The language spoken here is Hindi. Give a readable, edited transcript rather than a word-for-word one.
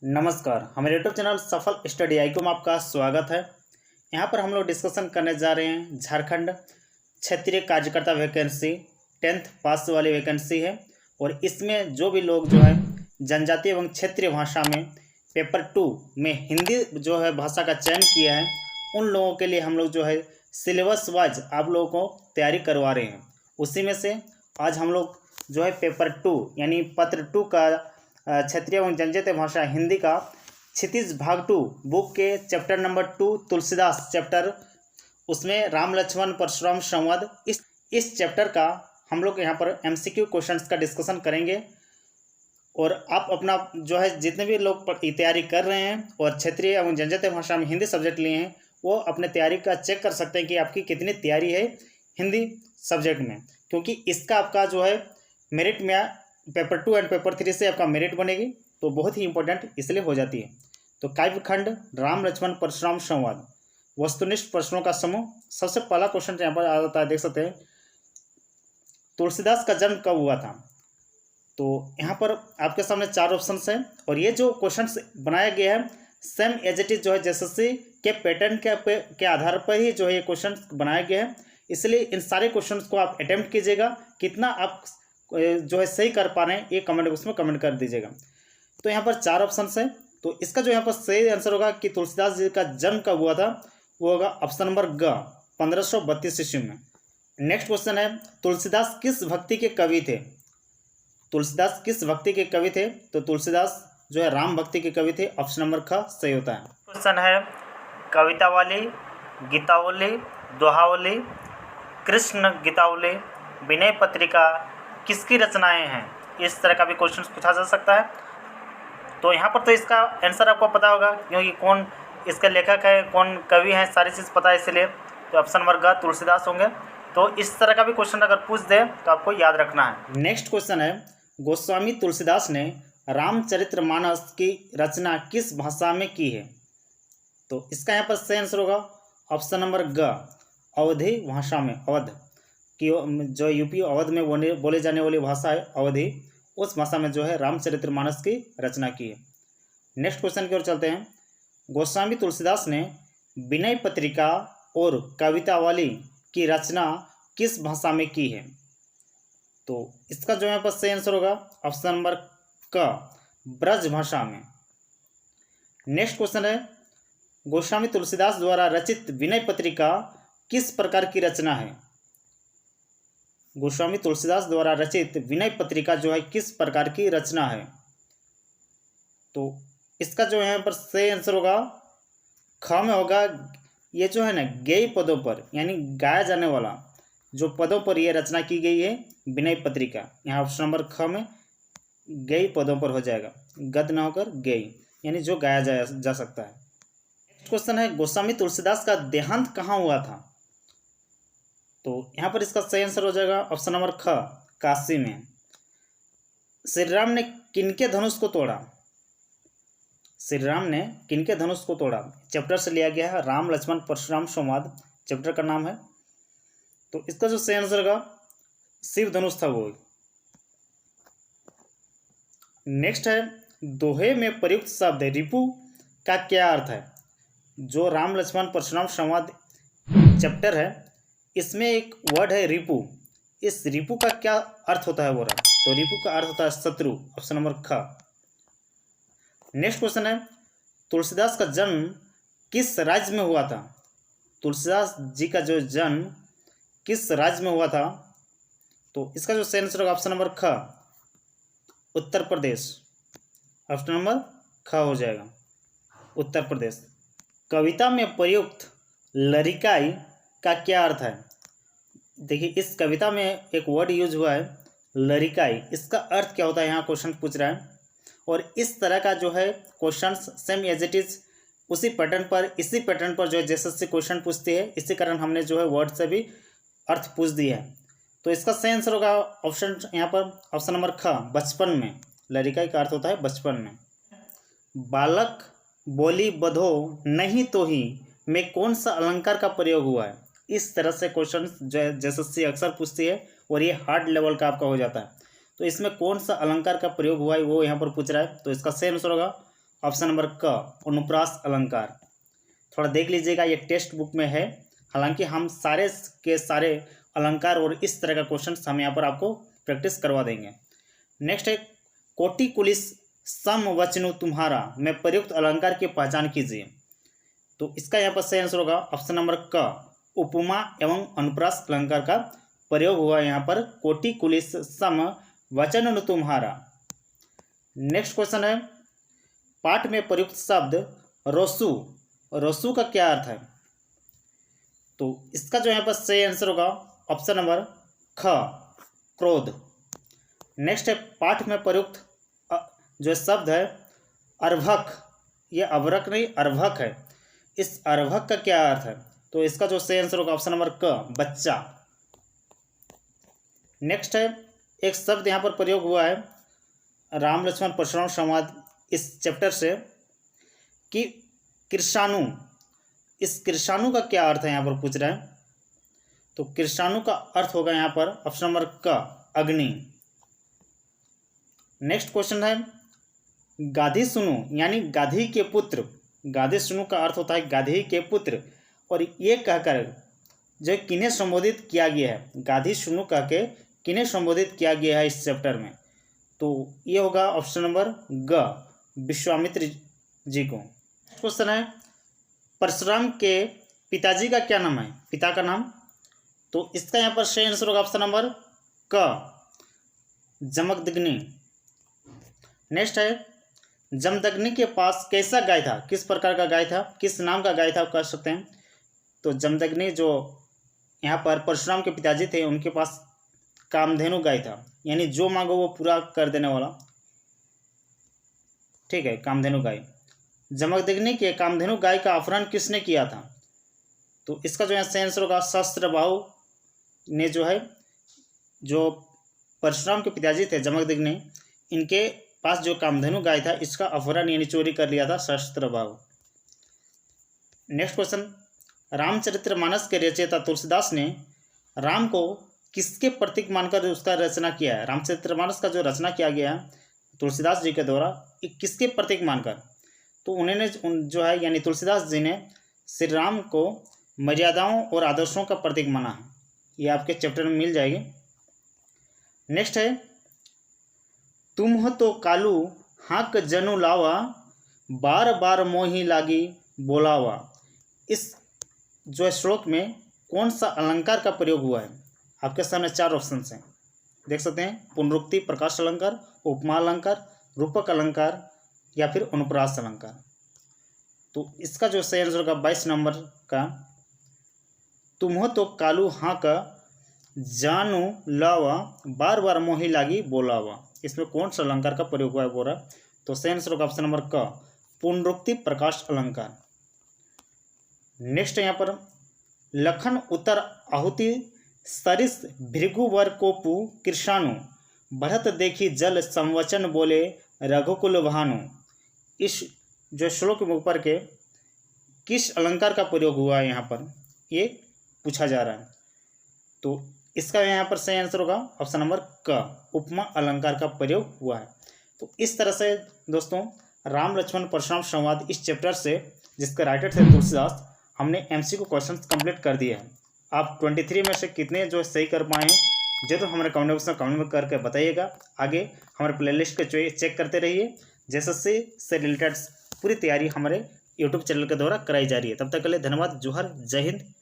नमस्कार, हमारे यूट्यूब चैनल सफल स्टडी आई में आपका स्वागत है। यहाँ पर हम लोग डिस्कशन करने जा रहे हैं झारखंड क्षेत्रीय कार्यकर्ता वैकेंसी 10th पास वाली वैकेंसी है। और इसमें जो भी लोग जो है जनजातीय एवं क्षेत्रीय भाषा में पेपर 2 में हिंदी जो है भाषा का चयन किया है, उन लोगों के लिए हम लोग जो है सिलेबस वाइज आप लोगों को तैयारी करवा रहे हैं। उसी में से आज हम लोग जो है पेपर 2 यानी पत्र 2 का क्षेत्रीय एवं जनजातीय भाषा हिंदी का क्षितिज भाग 2 बुक के चैप्टर नंबर 2 तुलसीदास चैप्टर, उसमें राम लक्ष्मण परशुराम संवाद, इस चैप्टर का हम लोग यहाँ पर एमसीक्यू क्वेश्चंस का डिस्कशन करेंगे। और आप अपना जो है जितने भी लोग तैयारी कर रहे हैं और क्षेत्रीय एवं जनजातीय भाषा में हिंदी सब्जेक्ट लिए हैं, वो अपने तैयारी का चेक कर सकते हैं कि आपकी कितनी तैयारी है हिंदी सब्जेक्ट में, क्योंकि इसका आपका जो है मेरिट में पेपर 2 एंड पेपर 3 से आपका मेरिट बनेगी, तो बहुत ही इंपॉर्टेंट इसलिए हो जाती है। तो काव्यखंड राम लक्ष्मण परशुराम संवाद, वस्तुनिष्ठ प्रश्नों का समूह। सबसे पहला क्वेश्चन यहाँ पर आ जाता है, देख सकते हैं तुलसीदास का जन्म कब हुआ था। तो यहाँ पर आपके सामने 4 ऑप्शन है और ये जो क्वेश्चन बनाया गया है सेम एज इट इज जो है जेएसएससी के पैटर्न के आधार पर ही जो है ये क्वेश्चन बनाया गया है, इसलिए इन सारे क्वेश्चन को आप अटेम्प्ट कीजिएगा। कितना आप जो है सही कर पा रहे हैं ये कमेंट बॉक्स में कमेंट कर दीजिएगा। तो यहाँ पर 4 ऑप्शन है, तो इसका जो यहाँ पर सही आंसर होगा कि तुलसीदास जी का जन्म कब हुआ था, वो होगा ऑप्शन नंबर ग 1532 ईस्वी में। नेक्स्ट क्वेश्चन है तुलसीदास किस भक्ति के कवि थे। तुलसीदास किस भक्ति के कवि थे, तो तुलसीदास जो है राम भक्ति के कवि थे, ऑप्शन नंबर ख सही होता है। क्वेश्चन है कवितावली, गीतावली, दोहावली, कृष्ण गीतावली, विनय पत्रिका किसकी रचनाएं हैं, इस तरह का भी क्वेश्चन पूछा जा सकता है। तो यहाँ पर तो इसका आंसर आपको पता होगा, क्योंकि कौन इसके लेखक है, कौन कवि हैं, सारी चीज़ पता है, इसलिए तो ऑप्शन नंबर ग तुलसीदास होंगे। तो इस तरह का भी क्वेश्चन अगर पूछ दे तो आपको याद रखना है। नेक्स्ट क्वेश्चन है गोस्वामी तुलसीदास ने रामचरितमानस की रचना किस भाषा में की है। तो इसका यहाँ पर सही आंसर होगा ऑप्शन नंबर ग अवधी भाषा में। अवध की जो यूपी अवध में बोले जाने वाली भाषा है अवधी, उस भाषा में जो है रामचरितमानस की रचना की है। नेक्स्ट क्वेश्चन की ओर चलते हैं। गोस्वामी तुलसीदास ने विनय पत्रिका और कवितावली की रचना किस भाषा में की है। तो इसका जो यहाँ पर सही आंसर होगा ऑप्शन नंबर क ब्रज भाषा में। नेक्स्ट क्वेश्चन है गोस्वामी तुलसीदास द्वारा रचित विनय पत्रिका किस प्रकार की रचना है। गोस्वामी तुलसीदास द्वारा रचित विनय पत्रिका जो है किस प्रकार की रचना है। तो इसका जो यहाँ पर सही आंसर होगा ख में होगा, ये जो है ना गेय पदों पर यानी गाया जाने वाला जो पदों पर यह रचना की गई है विनय पत्रिका, यहाँ ऑप्शन नंबर ख में गेय पदों पर हो जाएगा, गद न होकर गेय यानी जो गाया जा सकता है। क्वेश्चन है गोस्वामी तुलसीदास का देहांत कहाँ हुआ था। तो यहाँ पर इसका सही आंसर हो जाएगा ऑप्शन नंबर ख काशी में। श्री राम ने किनके धनुष को तोड़ा। श्री राम ने किनके धनुष को तोड़ा चैप्टर से लिया गया है, राम लक्ष्मण परशुराम संवाद चैप्टर का नाम है। तो इसका जो सही आंसर होगा शिव धनुष था वो। नेक्स्ट है दोहे में प्रयुक्त शब्द रिपु का क्या अर्थ है। जो राम लक्ष्मण परशुराम संवाद चैप्टर है, इसमें एक वर्ड है रिपु, इस रिपु का क्या अर्थ होता है बोला, तो रिपु का अर्थ होता है शत्रु, ऑप्शन नंबर ख। नेक्स्ट क्वेश्चन है तुलसीदास का जन्म किस राज्य में हुआ था। तुलसीदास जी का जो जन्म किस राज्य में हुआ था, तो इसका जो सही आंसर होगा ऑप्शन नंबर ख उत्तर प्रदेश, ऑप्शन नंबर ख हो जाएगा उत्तर प्रदेश। कविता में प्रयुक्त लरिकाई का क्या अर्थ है। देखिए इस कविता में एक वर्ड यूज हुआ है लरिकाई, इसका अर्थ क्या होता है यहाँ क्वेश्चन पूछ रहा है। और इस तरह का जो है question same as it is इसी पैटर्न पर जो है जैसे क्वेश्चन पूछती है, इसी कारण हमने जो है वर्ड से भी अर्थ पूछ दिया है। तो इसका सही आंसर होगा ऑप्शन यहाँ पर ऑप्शन नंबर ख बचपन में। लरिकाई का अर्थ होता है बचपन में। बालक बोली बधो नहीं तो ही में कौन सा अलंकार का प्रयोग हुआ है। इस तरह से क्वेश्चन जैसे अक्सर पूछती है और ये हार्ड लेवल का आपका हो जाता है। तो इसमें कौन सा अलंकार का प्रयोग हुआ है वो यहाँ पर पूछ रहा है। तो इसका सही आंसर होगा ऑप्शन नंबर क अनुप्रास अलंकार। थोड़ा देख लीजिएगा, ये टेक्स्ट बुक में है, हालांकि हम सारे के सारे अलंकार और इस तरह का क्वेश्चन हम यहाँ पर आपको प्रैक्टिस करवा देंगे। नेक्स्ट है कोटि कुलिस समवचनु तुम्हारा में प्रयुक्त अलंकार की पहचान कीजिए। तो इसका यहाँ पर सही आंसर होगा ऑप्शन नंबर क उपमा एवं अनुप्रास अलंकार का प्रयोग हुआ यहाँ पर कोटि कुलिस सम वचन तुम्हारा। नेक्स्ट क्वेश्चन है पाठ में प्रयुक्त शब्द रोसु, रोसु का क्या अर्थ है? तो इसका जो यहाँ पर सही आंसर होगा ऑप्शन नंबर ख क्रोध। नेक्स्ट है पाठ में प्रयुक्त जो शब्द है अर्भक, ये अभरक नहीं अर्भक है, इस अर्भक का क्या अर्थ है? तो इसका जो सही आंसर होगा ऑप्शन नंबर क बच्चा। नेक्स्ट है एक शब्द यहाँ पर प्रयोग हुआ है राम लक्ष्मण परशुराम संवाद इस चैप्टर से कि कृषाणु, इस कृषाणु का क्या अर्थ है यहाँ पर पूछ रहे हैं। तो कृषाणु का अर्थ होगा यहाँ पर ऑप्शन नंबर क अग्नि। नेक्स्ट क्वेश्चन है गाधी सुनु यानी गाधी के पुत्र, गाधी सुनु का अर्थ होता है गाधी के पुत्र, और ये कहकर जो किन्हें संबोधित किया गया है, गाधी सुनु कह के किन्हें संबोधित किया गया है इस चैप्टर में? तो ये होगा ऑप्शन नंबर ग विश्वामित्र जी को। क्वेश्चन है परशुराम के पिताजी का क्या नाम है, पिता का नाम? तो इसका यहाँ पर सही आंसर होगा ऑप्शन नंबर क जमदग्नि। नेक्स्ट है जमदग्नि के पास कैसा गाय था, किस प्रकार का गाय था, किस नाम का गाय था कह सकते हैं। तो जमदग्नि जो यहाँ पर परशुराम के पिताजी थे उनके पास कामधेनु गाय था, यानी जो मांगो वो पूरा कर देने वाला, ठीक है, कामधेनु गाय। जमदग्नि के कामधेनु गाय का अपहरण किसने किया था? तो इसका जो है सही आंसर होगा सहस्त्रबाहु ने जो है, जो परशुराम के पिताजी थे जमदग्नि, इनके पास जो कामधेनु गाय था इसका अपहरण यानी चोरी कर लिया था सहस्त्रबाहु। नेक्स्ट क्वेश्चन रामचरितमानस के रचयिता तुलसीदास ने राम को किसके प्रतीक मानकर उसका रचना किया है? रामचरितमानस का जो रचना किया गया है तुलसीदास जी के द्वारा, किसके प्रतीक मानकर? तो उन्होंने जो है यानी तुलसीदास जी ने श्री राम को मर्यादाओं और आदर्शों का प्रतीक माना है, ये आपके चैप्टर में मिल जाएगी। नेक्स्ट है तुम हो तो कालू हाक जनु लावा, बार बार मोही लागी बोलावा। इस जो श्लोक में कौन सा अलंकार का प्रयोग हुआ है? आपके सामने चार ऑप्शन हैं, देख सकते हैं, पुनरुक्ति प्रकाश अलंकार, उपमा अलंकार, रूपक अलंकार या फिर अनुप्रास अलंकार। तो इसका जो सही आंसर होगा 22 नंबर का तुम हो तो कालू हाँ का जानू लावा, बार बार मोही लागी बोलावा। इसमें कौन सा अलंकार का प्रयोग हुआ है बोल रहा? तो सही आंसर होगा ऑप्शन नंबर क पुनरुक्ति प्रकाश अलंकार। नेक्स्ट यहाँ पर लखन उत्तर आहुति सरिस भृगुवर कोपु कृषाणु, बढ़त देखी जल संवचन बोले रघुकुल भानु। इस जो श्लोक के ऊपर के किस अलंकार का प्रयोग हुआ है यहाँ पर, ये पूछा जा रहा है। तो इसका यहाँ पर सही आंसर होगा ऑप्शन नंबर क उपमा अलंकार का प्रयोग हुआ है। तो इस तरह से दोस्तों राम लक्ष्मण परशुराम संवाद इस चैप्टर से, जिसके राइटर थे तुलसीदास, हमने एमसीक्यू क्वेश्चंस कंप्लीट कर दिए हैं। आप 23 में से कितने जो सही कर पाए हैं जरूर हमारे कमेंट बॉक्स में कमेंट करके बताइएगा। आगे हमारे प्लेलिस्ट को चेक करते रहिए, जैसे से रिलेटेड पूरी तैयारी हमारे यूट्यूब चैनल के द्वारा कराई जा रही है। तब तक के लिए धन्यवाद। जोहर, जय हिंद।